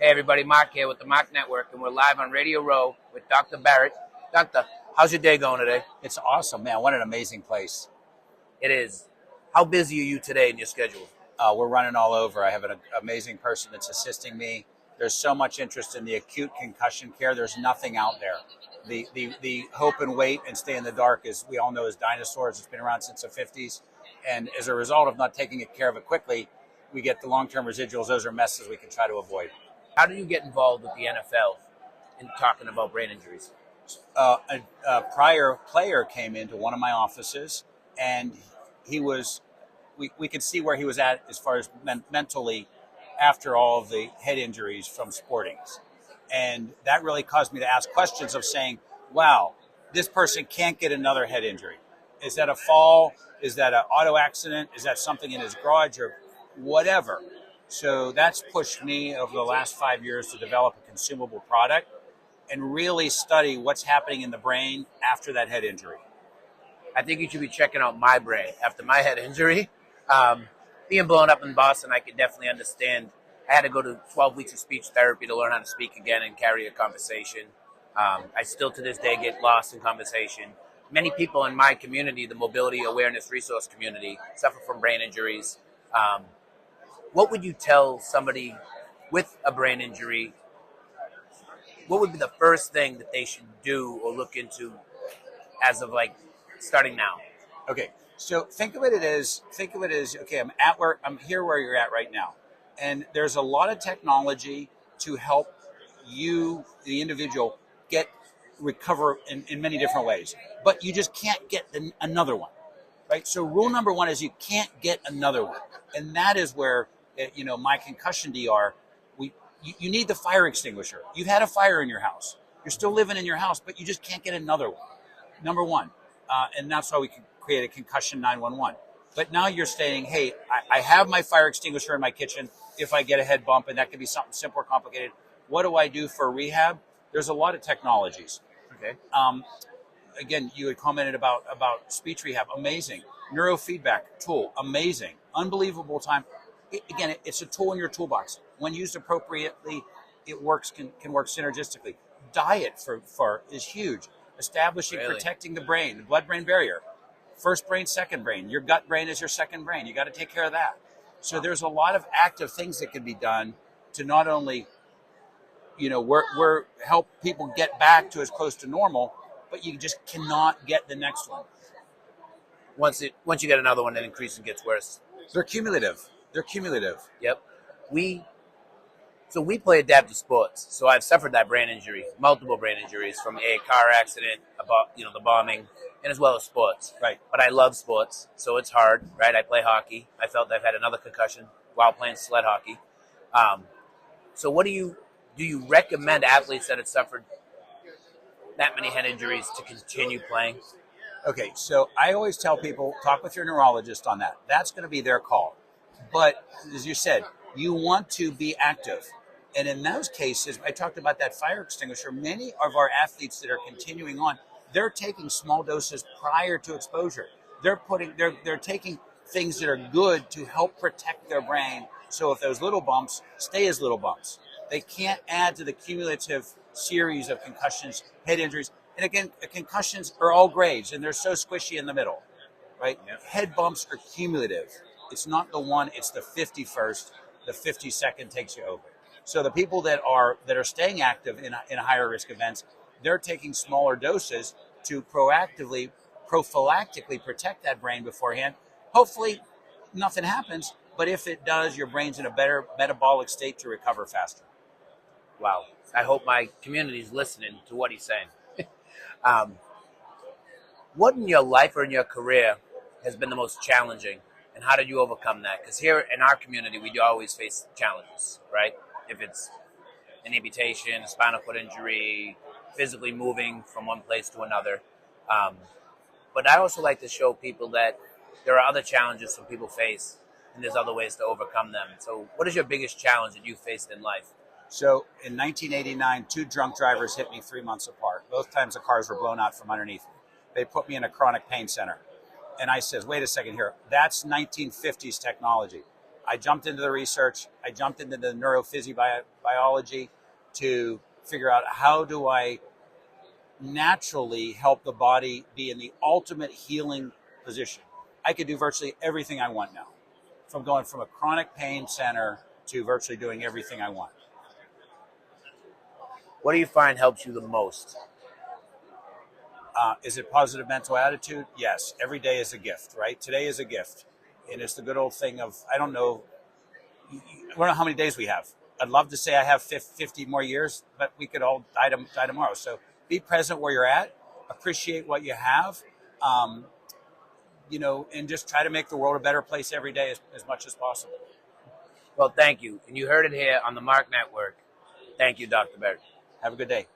Hey everybody, Mark here with the Mark Network, and we're live on Radio Row with Dr. Baric. Doctor, how's your day going today? It's awesome, man. What an amazing place. It is. How busy are you today in your schedule? We're running all over. I have an amazing person that's assisting me. There's so much interest in the acute concussion care. There's nothing out there. The hope and wait and stay in the dark, as we all know, is dinosaurs. It's been around since the 50s. And as a result of not taking care of it quickly, we get the long-term residuals. Those are messes we can try to avoid. How do you get involved with the NFL in talking about brain injuries? A prior player came into one of my offices, and we could see where he was at as far as mentally after all of the head injuries from sportings. And that really caused me to ask questions of saying, wow, this person can't get another head injury. Is that a fall? Is that an auto accident? Is that something in his garage or whatever? So that's pushed me over the last 5 years to develop a consumable product and really study what's happening in the brain after that head injury. I think you should be checking out my brain after my head injury. Being blown up in Boston, I could definitely understand. I had to go to 12 weeks of speech therapy to learn how to speak again and carry a conversation. I still to this day get lost in conversation. Many people in my community, the mobility awareness resource community, suffer from brain injuries. What would you tell somebody with a brain injury? What would be the first thing that they should do or look into as of starting now? Okay, so think of it as okay. I'm here where you're at right now, and there's a lot of technology to help you, the individual, recover in many different ways. But you just can't get another one, right? So rule number one is you can't get another one, and that is where my concussion DR. You need the fire extinguisher. You've had a fire in your house. You're still living in your house, but you just can't get another one. Number one. And that's why we can create a concussion 911. But now you're saying, hey, I have my fire extinguisher in my kitchen if I get a head bump, and that could be something simple or complicated. What do I do for rehab? There's a lot of technologies. Okay. Again, you had commented about speech rehab. Amazing. Neurofeedback tool. Amazing. Unbelievable time. It's a tool in your toolbox. When used appropriately, it works. Can work synergistically. Diet is huge. Establishing, Really? Protecting the brain, the blood-brain barrier. First brain, second brain. Your gut brain is your second brain. You got to take care of that. So there's a lot of active things that can be done to not only, help people get back to as close to normal, but you just cannot get the next one. Once you get another one, it increases and gets worse. They're cumulative. Yep. We play adaptive sports. So I've suffered that brain injury, multiple brain injuries from a car accident, the bombing, and as well as sports. Right. But I love sports, so it's hard, right? I play hockey. I felt I've had another concussion while playing sled hockey. So what do you recommend athletes that have suffered that many head injuries to continue playing? Okay, so I always tell people, talk with your neurologist on that. That's going to be their call. But as you said, you want to be active. And in those cases, I talked about that fire extinguisher. Many of our athletes that are continuing on, they're taking small doses prior to exposure. They're taking things that are good to help protect their brain. So if those little bumps stay as little bumps, they can't add to the cumulative series of concussions, head injuries. And again, concussions are all grades, and they're so squishy in the middle, right? Yep. Head bumps are cumulative. It's not the one, it's the 51st. The 52nd takes you over. So the people that are staying active in higher risk events, they're taking smaller doses to prophylactically protect that brain beforehand. Hopefully nothing happens, but if it does, your brain's in a better metabolic state to recover faster. Wow. I hope my community's listening to what he's saying. What in your life or in your career has been the most challenging, and how did you overcome that? Because here in our community, we do always face challenges, right? If it's an amputation, a spinal cord injury, physically moving from one place to another. But I also like to show people that there are other challenges some people face, and there's other ways to overcome them. So what is your biggest challenge that you faced in life? So in 1989, two drunk drivers hit me 3 months apart. Both times the cars were blown out from underneath me. They put me in a chronic pain center. And I says, wait a second here. That's 1950s technology. I jumped into the research. I jumped into the neurophysiology to figure out how do I naturally help the body be in the ultimate healing position. I could do virtually everything I want now, from going from a chronic pain center to virtually doing everything I want. What do you find helps you the most? Is it positive mental attitude? Yes. Every day is a gift, right? Today is a gift. And it's the good old thing of, I don't know how many days we have. I'd love to say I have 50 more years, but we could all die tomorrow. So be present where you're at, appreciate what you have, and just try to make the world a better place every day as much as possible. Well, thank you. And you heard it here on the Mark Network. Thank you, Dr. Baric. Have a good day.